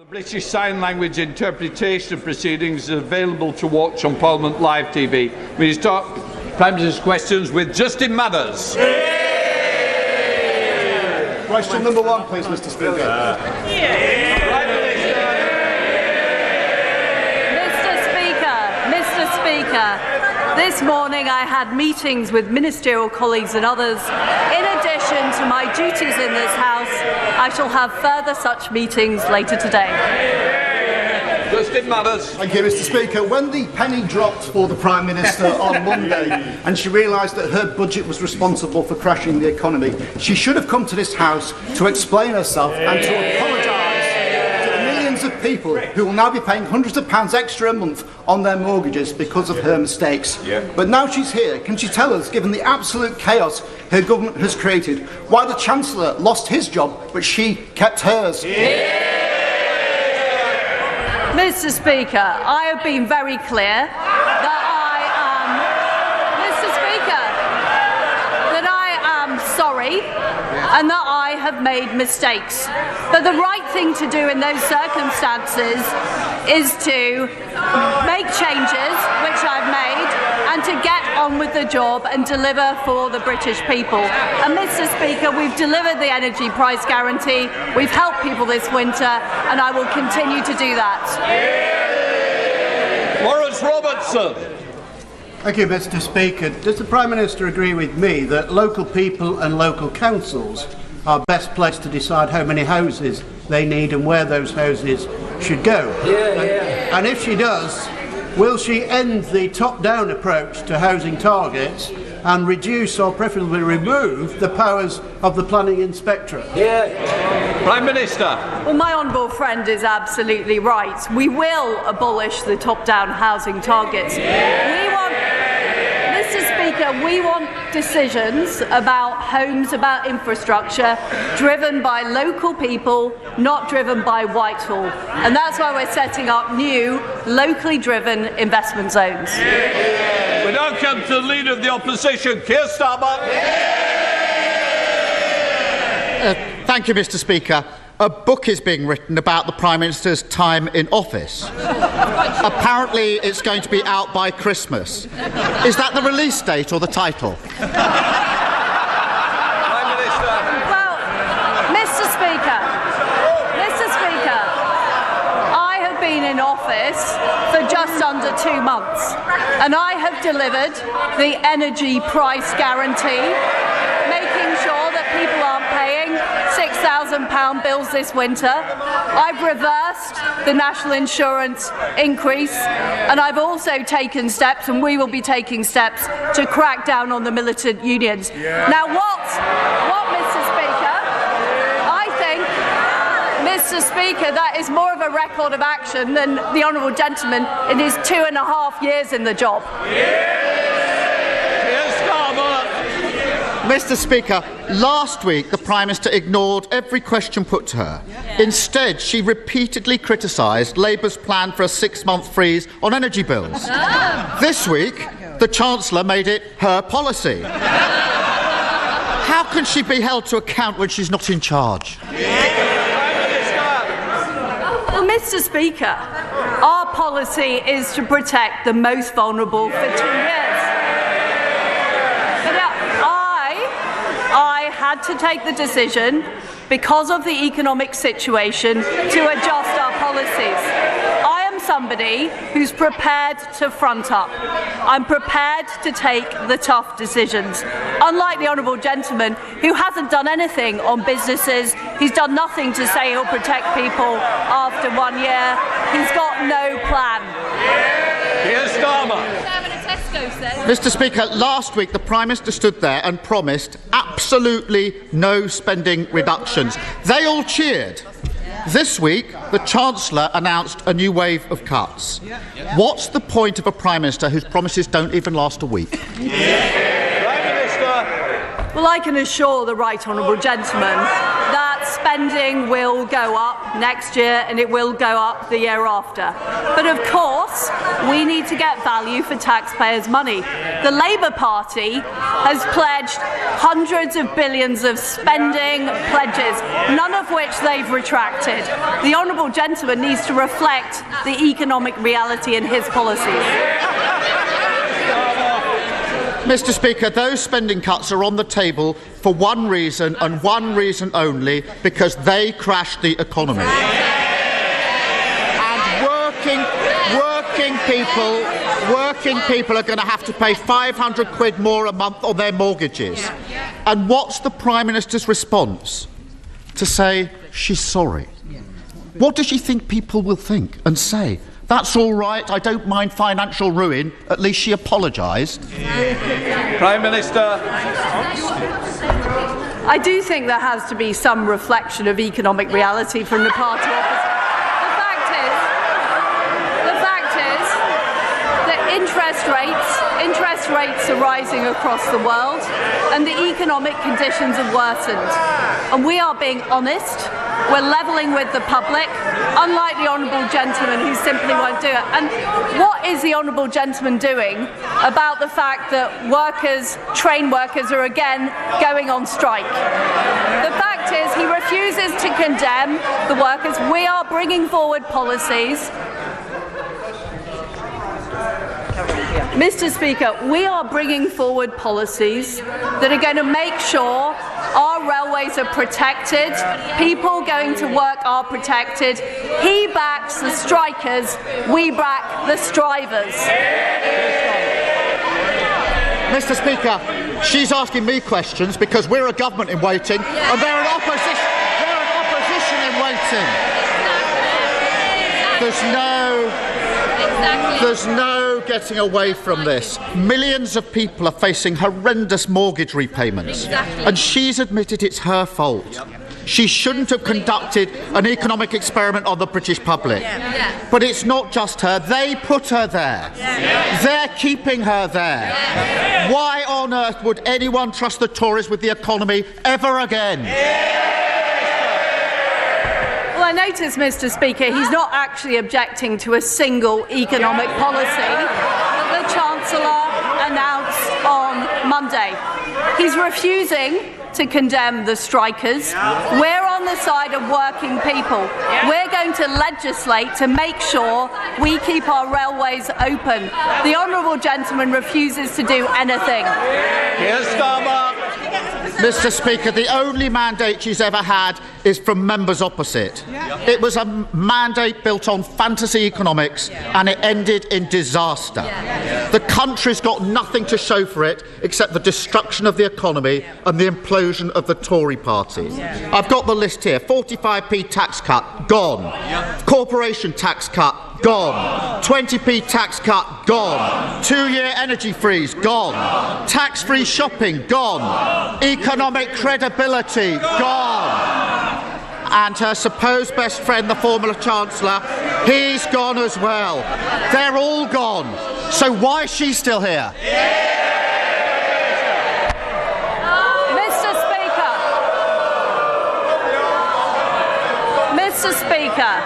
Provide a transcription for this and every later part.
The British Sign Language interpretation of proceedings is available to watch on Parliament Live TV. We start Prime Minister's questions with Justin Mathers. Question number one, please, Mr. Speaker. Mr. Speaker, this morning I had meetings with ministerial colleagues and others. In addition to my duties in this House, I shall have further such meetings later today. Justin Mathers. Thank you, Mr. Speaker. When the penny dropped for the Prime Minister on Monday and she realised that her budget was responsible for crashing the economy, she should have come to this House to explain herself and to apologise to the millions of people who will now be paying hundreds of pounds extra a month on their mortgages because of her mistakes. But now she's here, can she tell us, given the absolute chaos her government has created, why the Chancellor lost his job but she kept hers? Mr. Speaker, I have been very clear that I am sorry and that I have made mistakes. But the right thing to do in those circumstances is to make changes, which I've made, and to get on with the job and deliver for the British people. And Mr. Speaker, we've delivered the energy price guarantee, we've helped people this winter, and I will continue to do that. Maurice Robertson. Thank you, Mr. Speaker. Does the Prime Minister agree with me that local people and local councils are best placed to decide how many houses they need and where those houses should go? And if she does, will she end the top-down approach to housing targets and reduce or preferably remove the powers of the planning inspectorate? Prime Minister. Well, my honourable friend is absolutely right. We will abolish the top-down housing targets. We want decisions about homes, about infrastructure, driven by local people, not driven by Whitehall. And that's why we're setting up new, locally driven investment zones. We now come to the Leader of the Opposition, Keir Starmer. Thank you, Mr. Speaker. A book is being written about the Prime Minister's time in office. Apparently it's going to be out by Christmas. Is that the release date or the title? Well, Mr. Speaker, I have been in office for just under 2 months, and I have delivered the energy price guarantee, making sure that people aren't paying £6,000 bills this winter. I've reversed the national insurance increase, and I've also taken steps, and we will be taking steps, to crack down on the militant unions. Now, what, Mr. Speaker? I think, Mr. Speaker, that is more of a record of action than the honourable gentleman in his 2.5 years in the job. Mr. Speaker, last week the Prime Minister ignored every question put to her. Instead, she repeatedly criticised Labour's plan for a 6-month freeze on energy bills. This week, the Chancellor made it her policy. How can she be held to account when she's not in charge? Well, Mr. Speaker, our policy is to protect the most vulnerable for 2 years. I had to take the decision, because of the economic situation, to adjust our policies. I am somebody who's prepared to front up. I'm prepared to take the tough decisions. Unlike the honourable gentleman, who hasn't done anything on businesses, he's done nothing to say he'll protect people after 1 year. He's got no plan. Keir Starmer. Mr. Speaker, last week the Prime Minister stood there and promised absolutely no spending reductions. They all cheered. This week, the Chancellor announced a new wave of cuts. What's the point of a Prime Minister whose promises don't even last a week? Prime Minister. Well, I can assure the right honourable gentleman that spending will go up next year and it will go up the year after. But of course, we need to get value for taxpayers' money. The Labour Party has pledged hundreds of billions of spending pledges, none of which they've retracted. The honourable gentleman needs to reflect the economic reality in his policies. Mr. Speaker, those spending cuts are on the table for one reason and one reason only, because they crashed the economy. And working people are going to have to pay 500 quid more a month on their mortgages. And what's the Prime Minister's response? To say she's sorry. What does she think people will think and say? That's all right, I don't mind financial ruin. At least she apologised. Prime Minister. I do think there has to be some reflection of economic reality from the party opposite. The fact is that interest rates are rising across the world and the economic conditions have worsened. And we are being honest. We're levelling with the public, unlike the honourable gentleman who simply won't do it. And what is the honourable gentleman doing about the fact that train workers are again going on strike? The fact is he refuses to condemn the workers. We are bringing forward policies. Mr. Speaker, we are bringing forward policies that are going to make sure our railways are protected, people going to work are protected. He backs the strikers, we back the strivers. Mr. Speaker, she's asking me questions because we're a government in waiting and they're an opposition in waiting. There's no getting away from this. Millions of people are facing horrendous mortgage repayments. And she's admitted it's her fault. She shouldn't have conducted an economic experiment on the British public. But it's not just her. They put her there. They're keeping her there. Why on earth would anyone trust the Tories with the economy ever again? Well, I notice, Mr. Speaker, he's not actually objecting to a single economic policy that the Chancellor announced on Monday. He's refusing to condemn the strikers. We're on the side of working people. We're going to legislate to make sure we keep our railways open. The honourable gentleman refuses to do anything. Keir Starmer. Mr. Speaker, the only mandate she's ever had is from members opposite. It was a mandate built on fantasy economics and it ended in disaster. The country's got nothing to show for it except the destruction of the economy and the implosion of the Tory party. I've got the list here. 45p tax cut, gone. Corporation tax cut, gone. 20p tax cut, gone. 2-year energy freeze, gone. Tax-free shopping, gone. Economic credibility, gone. And her supposed best friend, the former Chancellor, he's gone as well. They're all gone. So why is she still here? Mr. Speaker,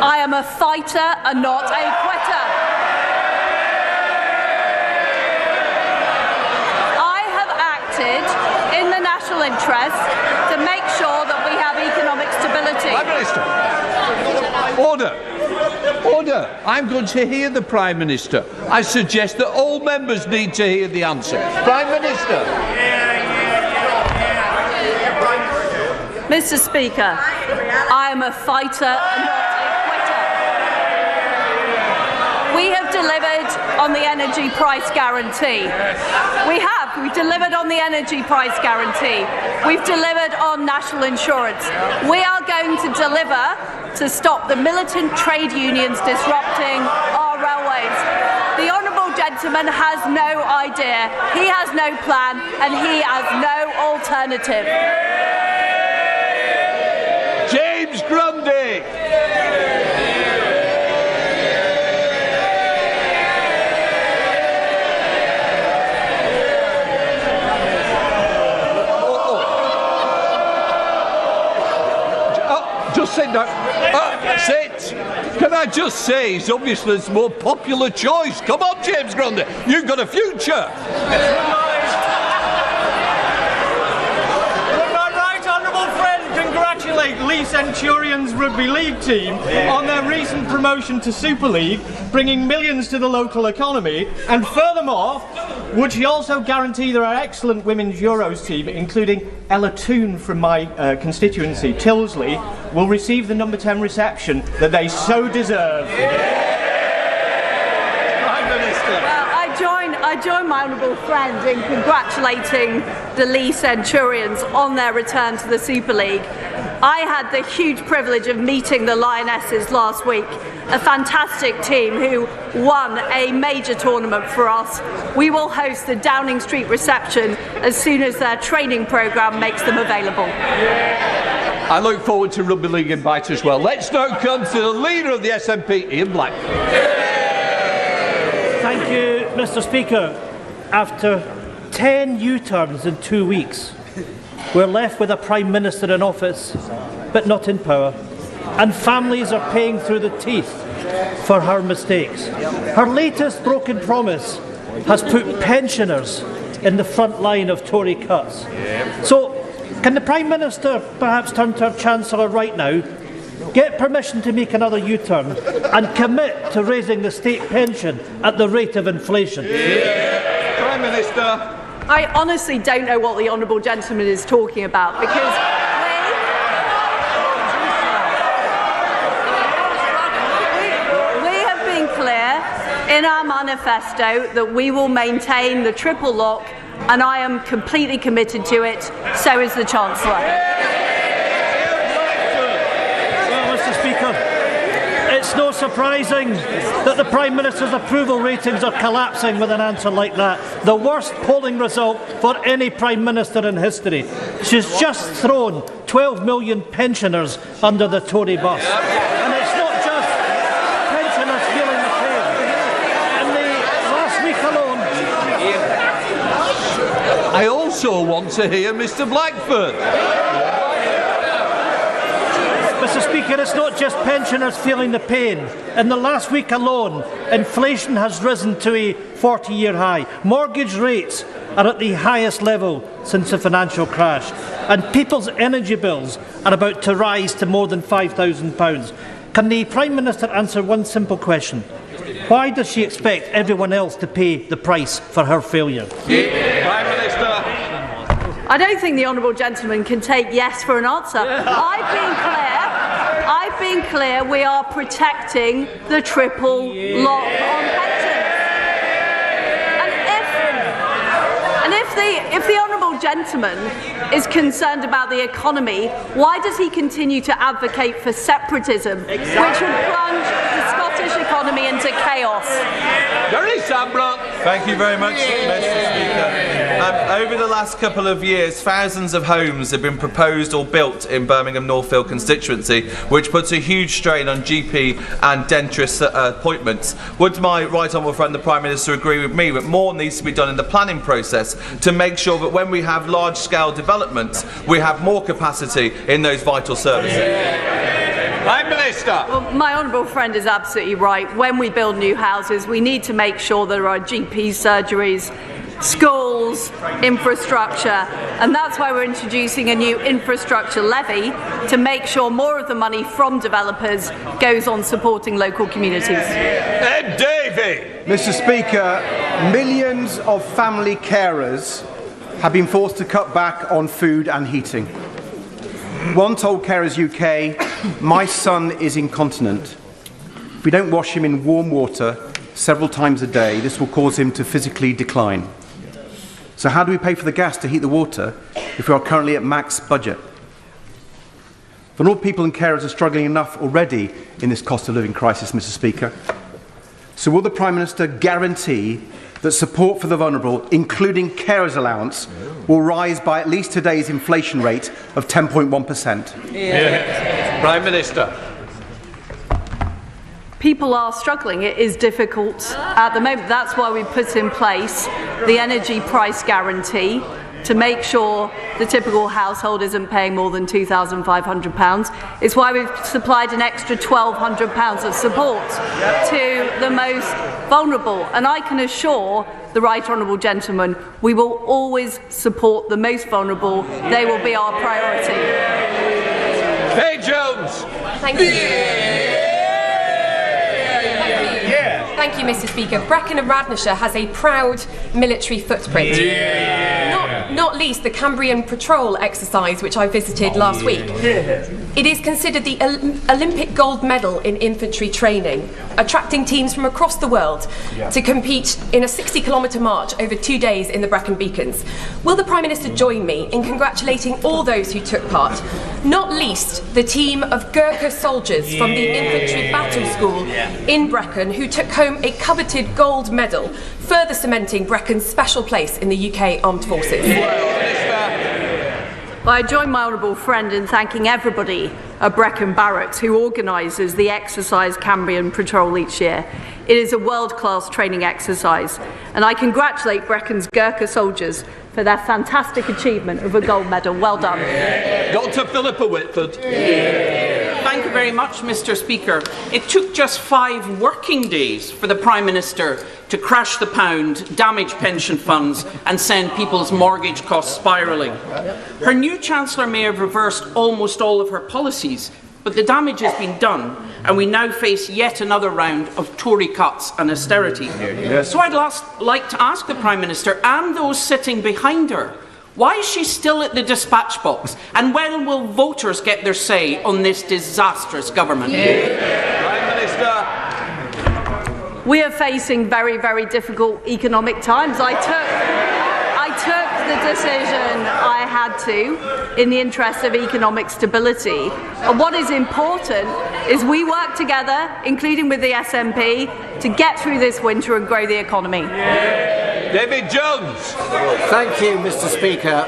I am a fighter and not a quitter. I have acted in the national interest to make sure that we have economic stability. Prime Minister. Order. Order. I'm going to hear the Prime Minister. I suggest that all members need to hear the answer. Prime Minister. Mr. Speaker, I am a fighter and not a quitter. We have delivered on the energy price guarantee. We've delivered on the energy price guarantee. We've delivered on national insurance. We are going to deliver to stop the militant trade unions disrupting our railways. The honourable gentleman has no idea, he has no plan, and he has no alternative. James Grundy. Sit. Can I just say, he's obviously the more popular choice. Come on, James Grundy, you've got a future. Congratulate Lee Centurion's rugby league team on their recent promotion to Super League, bringing millions to the local economy. And furthermore, would she also guarantee that our excellent women's Euros team, including Ella Toon from my constituency, Tyldesley, will receive the number 10 reception that they so deserve? I join my honourable friend in congratulating the Lee Centurions on their return to the Super League. I had the huge privilege of meeting the Lionesses last week, a fantastic team who won a major tournament for us. We will host the Downing Street reception as soon as their training programme makes them available. I look forward to Rugby League invite as well. Let's now come to the leader of the SNP, Ian Black. Thank you, Mr. Speaker. After 10 U-turns in 2 weeks, we're left with a Prime Minister in office, but not in power. And families are paying through the teeth for her mistakes. Her latest broken promise has put pensioners in the front line of Tory cuts. So, can the Prime Minister perhaps turn to her Chancellor right now, get permission to make another U-turn and commit to raising the state pension at the rate of inflation? Prime Minister. I honestly don't know what the honourable gentleman is talking about, because we have been clear in our manifesto that we will maintain the triple lock, and I am completely committed to it. So is the Chancellor. It's no surprising that the Prime Minister's approval ratings are collapsing with an answer like that. The worst polling result for any Prime Minister in history. She's just thrown 12 million pensioners under the Tory bus. And it's not just pensioners feeling the pain. In the last week alone... I also want to hear Mr. Blackford. Mr. Speaker, it's not just pensioners feeling the pain. In the last week alone, inflation has risen to a 40-year high. Mortgage rates are at the highest level since the financial crash. And people's energy bills are about to rise to more than £5,000. Can the Prime Minister answer one simple question? Why does she expect everyone else to pay the price for her failure? Prime Minister. I don't think the honourable gentleman can take yes for an answer. I've been clear, we are protecting the triple lock on pensions. And if the honourable gentleman is concerned about the economy, why does he continue to advocate for separatism, which would plunge the Scottish economy into chaos? Gary Sambrook. Thank you very much, Mr. Speaker. Over the last couple of years, thousands of homes have been proposed or built in Birmingham Northfield constituency, which puts a huge strain on GP and dentist appointments. Would my right honourable friend, the Prime Minister, agree with me that more needs to be done in the planning process to make sure that when we have large-scale developments, we have more capacity in those vital services? Prime Minister. Well, my honourable friend is absolutely right. When we build new houses, we need to make sure there are GP surgeries, schools, infrastructure, and that's why we're introducing a new infrastructure levy to make sure more of the money from developers goes on supporting local communities. Ed Davey. Mr. Speaker, millions of family carers have been forced to cut back on food and heating. One told Carers UK, "My son is incontinent. If we don't wash him in warm water several times a day, this will cause him to physically decline." So how do we pay for the gas to heat the water if we are currently at max budget? Vulnerable people and carers are struggling enough already in this cost of living crisis, Mr. Speaker. So will the Prime Minister guarantee that support for the vulnerable, including carers allowance, will rise by at least today's inflation rate of 10.1%? Prime Minister. People are struggling. It is difficult at the moment. That's why we put in place the energy price guarantee, to make sure the typical household isn't paying more than £2,500. It's why we've supplied an extra £1,200 of support to the most vulnerable. And I can assure the right honourable gentleman we will always support the most vulnerable. They will be our priority. Hey, Jones! Thank you. Thank you, Mr. Speaker. Brecon and Radnorshire has a proud military footprint. Not least the Cambrian Patrol exercise, which I visited last week. It is considered the Olympic gold medal in infantry training, attracting teams from across the world to compete in a 60-kilometre march over 2 days in the Brecon Beacons. Will the Prime Minister join me in congratulating all those who took part, not least the team of Gurkha soldiers from the Infantry Battle School in Brecon who took home a coveted gold medal, further cementing Brecon's special place in the UK Armed Forces? I join my honourable friend in thanking everybody at Brecon Barracks who organises the exercise Cambrian Patrol each year. It is a world-class training exercise, and I congratulate Brecon's Gurkha soldiers for their fantastic achievement of a gold medal. Well done. Dr. Philippa Whitford. Thank you very much, Mr. Speaker. It took just 5 working days for the Prime Minister to crash the pound, damage pension funds and send people's mortgage costs spiralling. Her new Chancellor may have reversed almost all of her policies, but the damage has been done and we now face yet another round of Tory cuts and austerity. So I'd like to ask the Prime Minister and those sitting behind her, why is she still at the dispatch box? And when will voters get their say on this disastrous government? Prime Minister. We are facing very, very difficult economic times. I took the decision I had to in the interest of economic stability. And what is important is we work together, including with the SNP, to get through this winter and grow the economy. David Jones. Thank you, Mr. Speaker.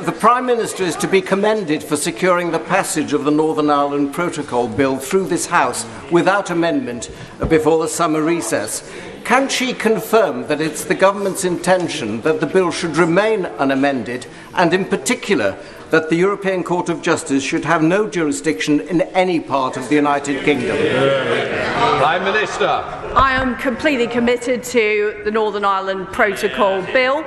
The Prime Minister is to be commended for securing the passage of the Northern Ireland Protocol Bill through this House without amendment before the summer recess. Can she confirm that it's the government's intention that the bill should remain unamended, and in particular that the European Court of Justice should have no jurisdiction in any part of the United Kingdom? Prime Minister. I am completely committed to the Northern Ireland Protocol Bill.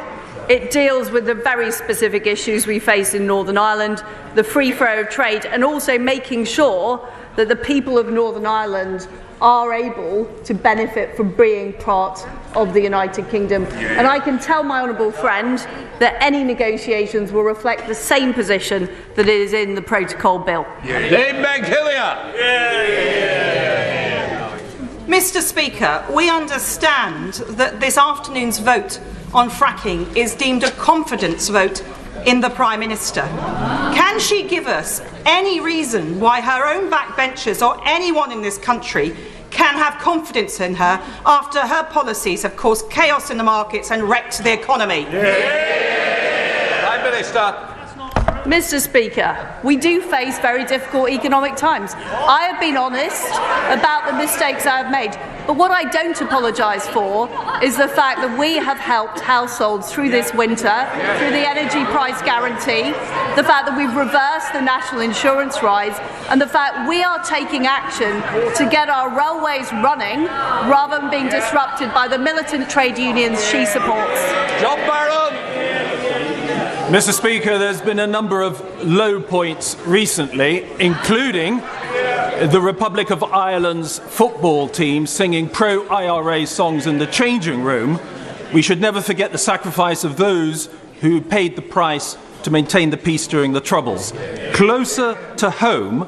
It deals with the very specific issues we face in Northern Ireland, the free flow of trade, and also making sure that the people of Northern Ireland are able to benefit from being part of the United Kingdom. And I can tell my honourable friend that any negotiations will reflect the same position that is in the Protocol Bill. Dame Meg Hillier. Mr. Speaker, we understand that this afternoon's vote on fracking is deemed a confidence vote in the Prime Minister. Can she give us any reason why her own backbenchers or anyone in this country can have confidence in her after her policies have caused chaos in the markets and wrecked the economy? Prime Minister. Mr. Speaker, we do face very difficult economic times. I have been honest about the mistakes I have made, but what I don't apologise for is the fact that we have helped households through this winter, through the energy price guarantee, the fact that we've reversed the national insurance rise, and the fact we are taking action to get our railways running rather than being disrupted by the militant trade unions she supports. John Barron. Mr. Speaker, there's been a number of low points recently, including the Republic of Ireland's football team singing pro-IRA songs in the changing room. We should never forget the sacrifice of those who paid the price to maintain the peace during the Troubles. Closer to home,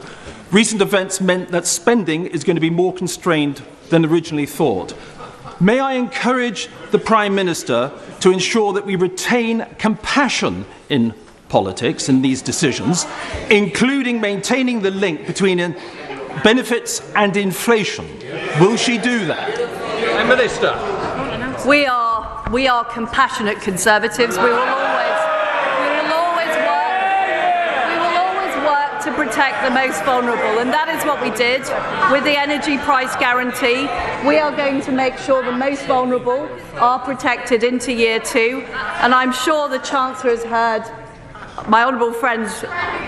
recent events meant that spending is going to be more constrained than originally thought. May I encourage the Prime Minister to ensure that we retain compassion in politics in these decisions, including maintaining the link between benefits and inflation? Will she do that? Prime Minister. We are compassionate Conservatives. We will always work to protect the most vulnerable, and that is what we did with the energy price guarantee. We are going to make sure the most vulnerable are protected into year 2, and I'm sure the Chancellor has heard my honourable friend's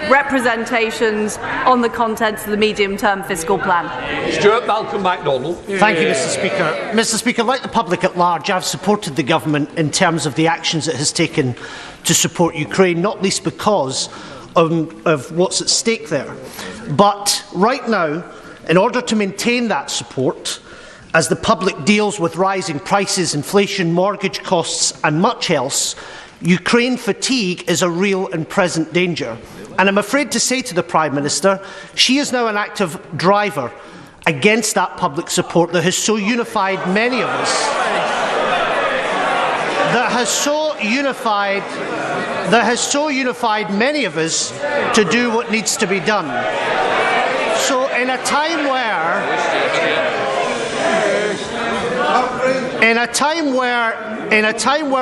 representations on the contents of the medium-term fiscal plan. Stuart Malcolm MacDonald. Thank you, Mr. Speaker. Mr. Speaker, like the public at large, I've supported the government in terms of the actions it has taken to support Ukraine, not least because of what's at stake there. But right now, in order to maintain that support, as the public deals with rising prices, inflation, mortgage costs and much else, Ukraine fatigue is a real and present danger. And I'm afraid to say to the Prime Minister, she is now an active driver against that public support that has so unified many of us, that has so unified many of us to do what needs to be done. So in a time where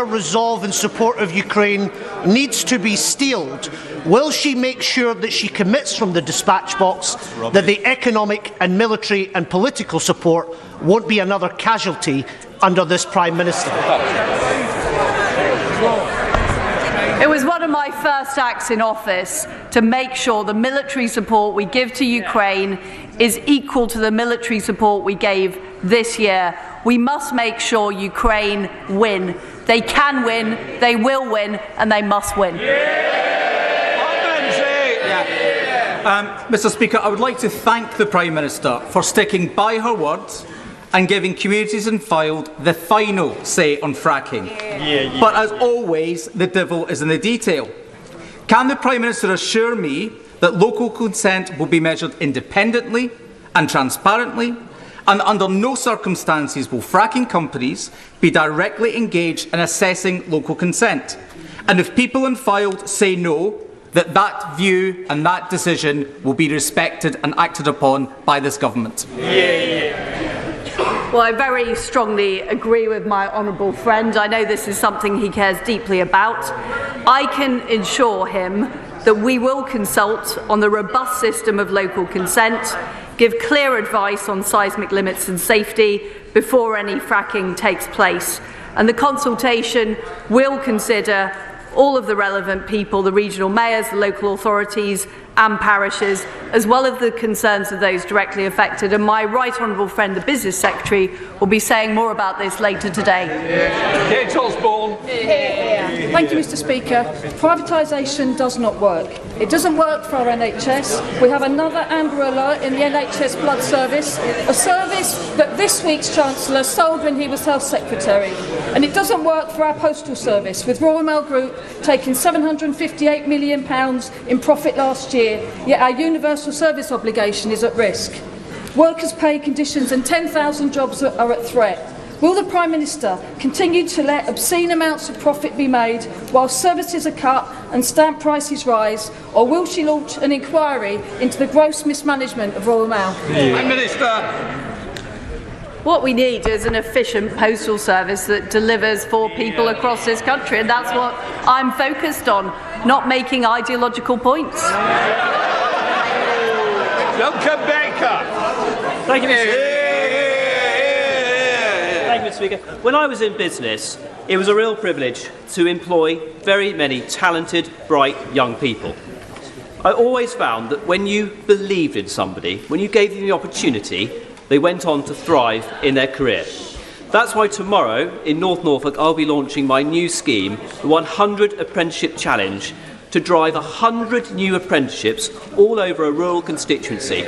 resolve in support of Ukraine needs to be steeled, will she make sure that she commits from the dispatch box that the economic and military and political support won't be another casualty under this Prime Minister? It was one of my first acts in office to make sure the military support we give to Ukraine is equal to the military support we gave this year. We must make sure Ukraine win. They can win, they will win, and they must win. Mr. Speaker, I would like to thank the Prime Minister for sticking by her words and giving communities in Fylde the final say on fracking. But as always, the devil is in the detail. Can the Prime Minister assure me that local consent will be measured independently and transparently, and under no circumstances will fracking companies be directly engaged in assessing local consent? And if people in Fylde say no, that view and that decision will be respected and acted upon by this government? Well, I very strongly agree with my honourable friend. I know this is something he cares deeply about. I can assure him that we will consult on the robust system of local consent, give clear advice on seismic limits and safety before any fracking takes place. And the consultation will consider all of the relevant people, the regional mayors, the local authorities and parishes, as well as the concerns of those directly affected. And my right honourable friend, the Business Secretary, will be saying more about this later today. Kate Osborne. Thank you, Mr. Speaker. Privatisation does not work. It doesn't work for our NHS. We have another Amber Alert in the NHS Blood Service, a service that this week's Chancellor sold when he was Health Secretary. And it doesn't work for our Postal Service, with Royal Mail Group taking £758 million in profit last year, yet our universal service obligation is at risk. Workers' pay conditions and 10,000 jobs are at threat. Will the Prime Minister continue to let obscene amounts of profit be made while services are cut and stamp prices rise, or will she launch an inquiry into the gross mismanagement of Royal Mail? Prime Minister. What we need is an efficient postal service that delivers for people across this country, and that's what I'm focused on, not making ideological points. Duncan Baker. Thank you, Mr. Speaker. When I was in business, it was a real privilege to employ very many talented, bright young people. I always found that when you believed in somebody, when you gave them the opportunity, they went on to thrive in their career. That's why tomorrow in North Norfolk I'll be launching my new scheme, the 100 Apprenticeship Challenge, to drive 100 new apprenticeships all over a rural constituency.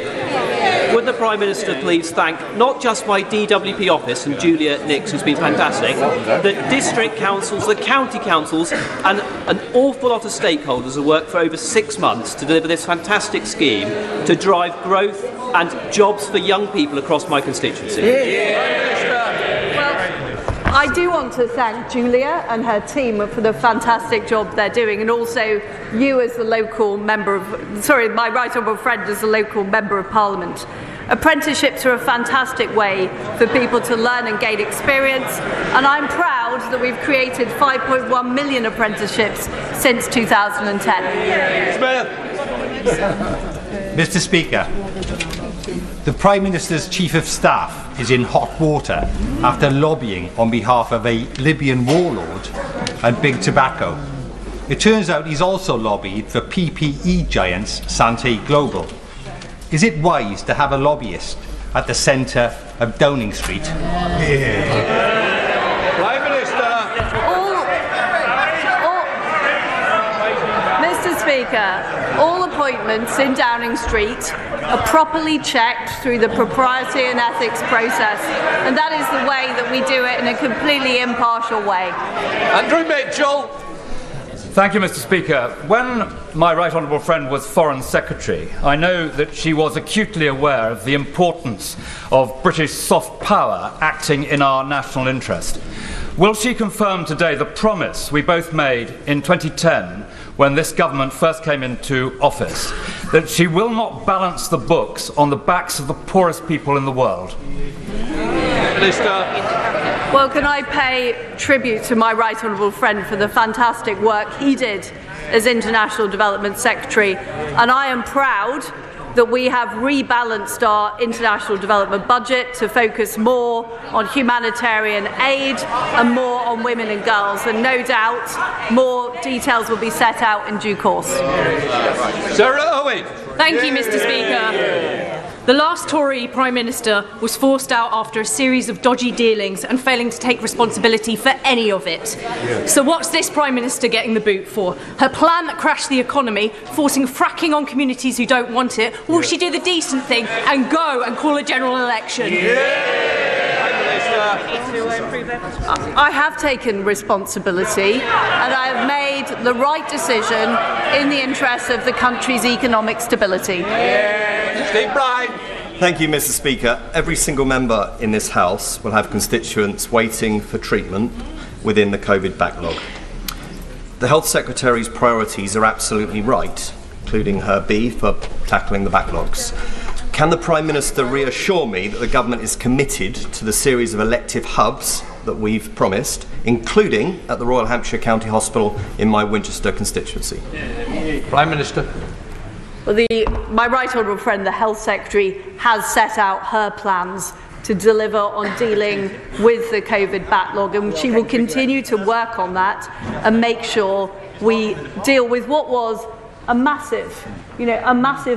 Would the Prime Minister please thank not just my DWP office and Julia Nix, who's been fantastic, the district councils, the county councils and an awful lot of stakeholders who worked for over 6 months to deliver this fantastic scheme to drive growth and jobs for young people across my constituency. I do want to thank Julia and her team for the fantastic job they're doing, and also you as the local member of, my right honourable friend as the local member of Parliament. Apprenticeships are a fantastic way for people to learn and gain experience, and I'm proud that we've created 5.1 million apprenticeships since 2010. Mr. Speaker, the Prime Minister's Chief of Staff is in hot water after lobbying on behalf of a Libyan warlord and big tobacco. It turns out he's also lobbied for PPE giants Santé Global. Is it wise to have a lobbyist at the centre of Downing Street? Prime Minister. Mr. Speaker, all appointments in Downing Street are properly checked through the propriety and ethics process, and that is the way that we do it in a completely impartial way. Andrew Mitchell. Thank you, Mr. Speaker. When my right honourable friend was Foreign Secretary, I know that she was acutely aware of the importance of British soft power acting in our national interest. Will she confirm today the promise we both made in 2010 when this government first came into office, that she will not balance the books on the backs of the poorest people in the world? Minister. Well, can I pay tribute to my right honourable friend for the fantastic work he did as International Development Secretary, and I am proud that we have rebalanced our international development budget to focus more on humanitarian aid and more on women and girls, and no doubt more details will be set out in due course. Sarah Owen. Thank you, Mr. Speaker. The last Tory Prime Minister was forced out after a series of dodgy dealings and failing to take responsibility for any of it. So what's this Prime Minister getting the boot for? Her plan that crashed the economy, forcing fracking on communities who don't want it, or will she do the decent thing and go and call a general election? I have taken responsibility and I have made the right decision in the interest of the country's economic stability. Steve Bryan. Thank you, Mr. Speaker. Every single member in this House will have constituents waiting for treatment within the COVID backlog. The Health Secretary's priorities are absolutely right, including her B for tackling the backlogs. Can the Prime Minister reassure me that the government is committed to the series of elective hubs that we've promised, including at the Royal Hampshire County Hospital in my Winchester constituency? Prime Minister. Well, my right honourable friend, the Health Secretary, has set out her plans to deliver on dealing with the COVID backlog, and she will continue to work on that and make sure we deal with what was a massive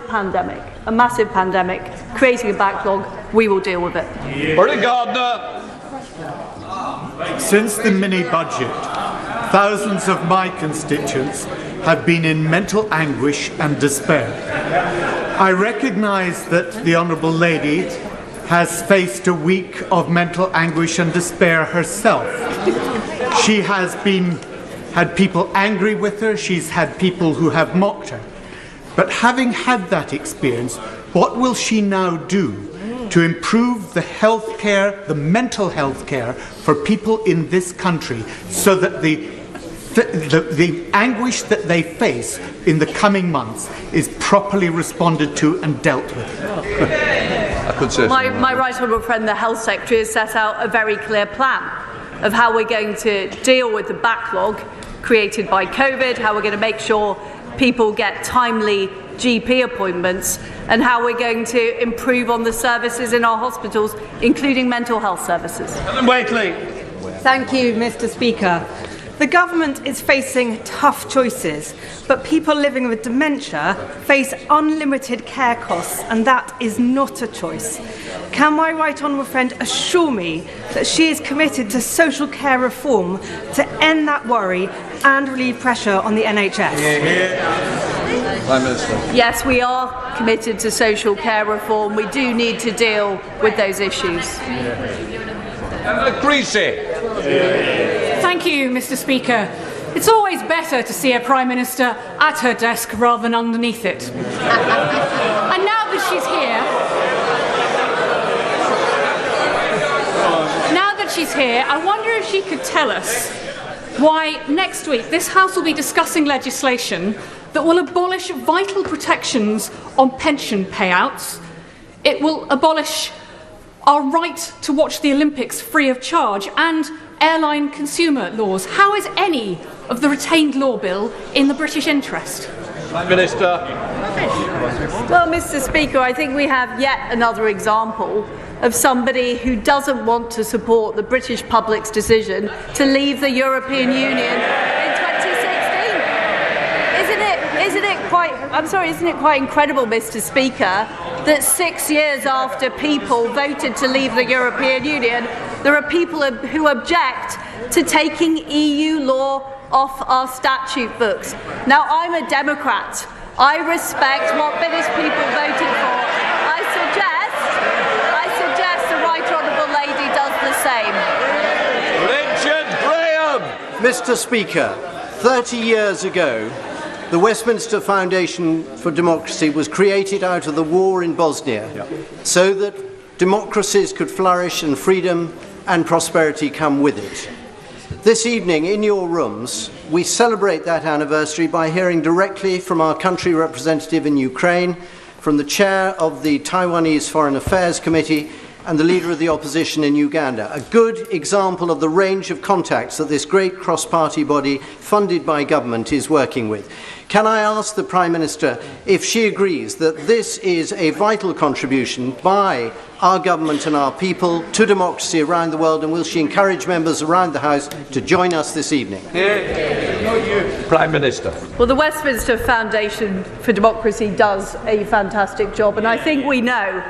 pandemic, creating a backlog. We will deal with it. Bernie Gardner. Since the mini-budget, thousands of my constituents have been in mental anguish and despair. I recognise that the Honourable Lady has faced a week of mental anguish and despair herself. She has had people angry with her, she's had people who have mocked her. But having had that experience, what will she now do to improve the healthcare, the mental health care for people in this country, so that the anguish that they face in the coming months is properly responded to and dealt with? My right honourable friend, the Health Secretary, has set out a very clear plan of how we're going to deal with the backlog created by COVID, how we're going to make sure people get timely GP appointments, and how we're going to improve on the services in our hospitals, including mental health services. Ellen Waitley. Thank you, Mr. Speaker. The government is facing tough choices, but people living with dementia face unlimited care costs, and that is not a choice. Can my right honourable friend assure me that she is committed to social care reform to end that worry and relieve pressure on the NHS? Prime Minister. Yes, we are committed to social care reform. We do need to deal with those issues. Greasy. Thank you, Mr. Speaker. It's always better to see a Prime Minister at her desk rather than underneath it. And now that she's here, I wonder if she could tell us why next week this House will be discussing legislation that will abolish vital protections on pension payouts. It will abolish our right to watch the Olympics free of charge and airline consumer laws. How is any of the retained law bill in the British interest? Prime Minister. Well, Mr. Speaker, I think we have yet another example of somebody who doesn't want to support the British public's decision to leave the European Union in 2016. isn't it quite incredible, Mr. Speaker, that 6 years after people voted to leave the European Union, there are people who object to taking EU law off our statute books. Now, I'm a Democrat. I respect what British people voted for. I suggest the Right Honourable Lady does the same. Richard Graham! Mr. Speaker, 30 years ago, the Westminster Foundation for Democracy was created out of the war in Bosnia so that democracies could flourish and freedom and prosperity come with it. This evening, in your rooms, we celebrate that anniversary by hearing directly from our country representative in Ukraine, from the chair of the Taiwanese Foreign Affairs Committee, and the leader of the opposition in Uganda. A good example of the range of contacts that this great cross-party body, funded by government, is working with. Can I ask the Prime Minister if she agrees that this is a vital contribution by our government and our people to democracy around the world, and will she encourage members around the House to join us this evening? Prime Minister. Well, the Westminster Foundation for Democracy does a fantastic job, and I think we know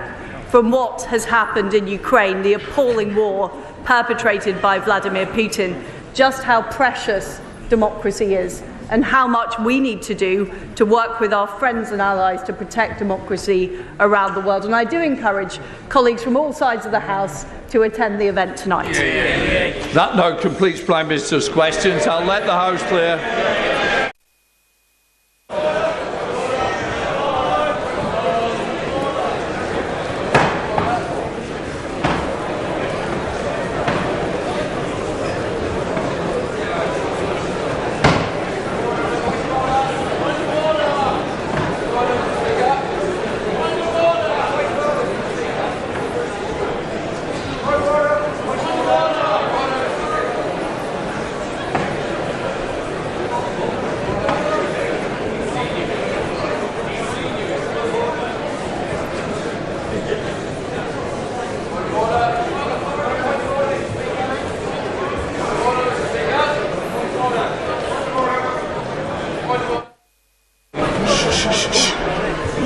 from what has happened in Ukraine, the appalling war perpetrated by Vladimir Putin, just how precious democracy is and how much we need to do to work with our friends and allies to protect democracy around the world. And I do encourage colleagues from all sides of the House to attend the event tonight. That now completes Prime Minister's questions. I'll let the House clear.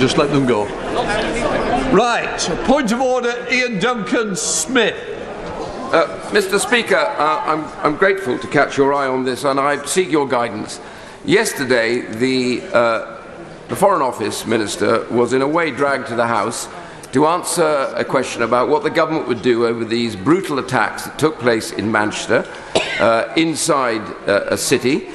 Just let them go. Right, point of order, Ian Duncan Smith. Mr. Speaker, I'm grateful to catch your eye on this, and I seek your guidance. Yesterday, the Foreign Office Minister was in a way dragged to the House to answer a question about what the government would do over these brutal attacks that took place in Manchester, inside a city,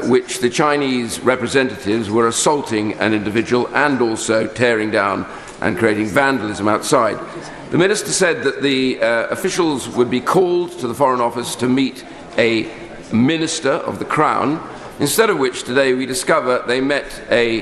which the Chinese representatives were assaulting an individual and also tearing down and creating vandalism outside. The Minister said that the officials would be called to the Foreign Office to meet a Minister of the Crown, instead of which today we discover they met a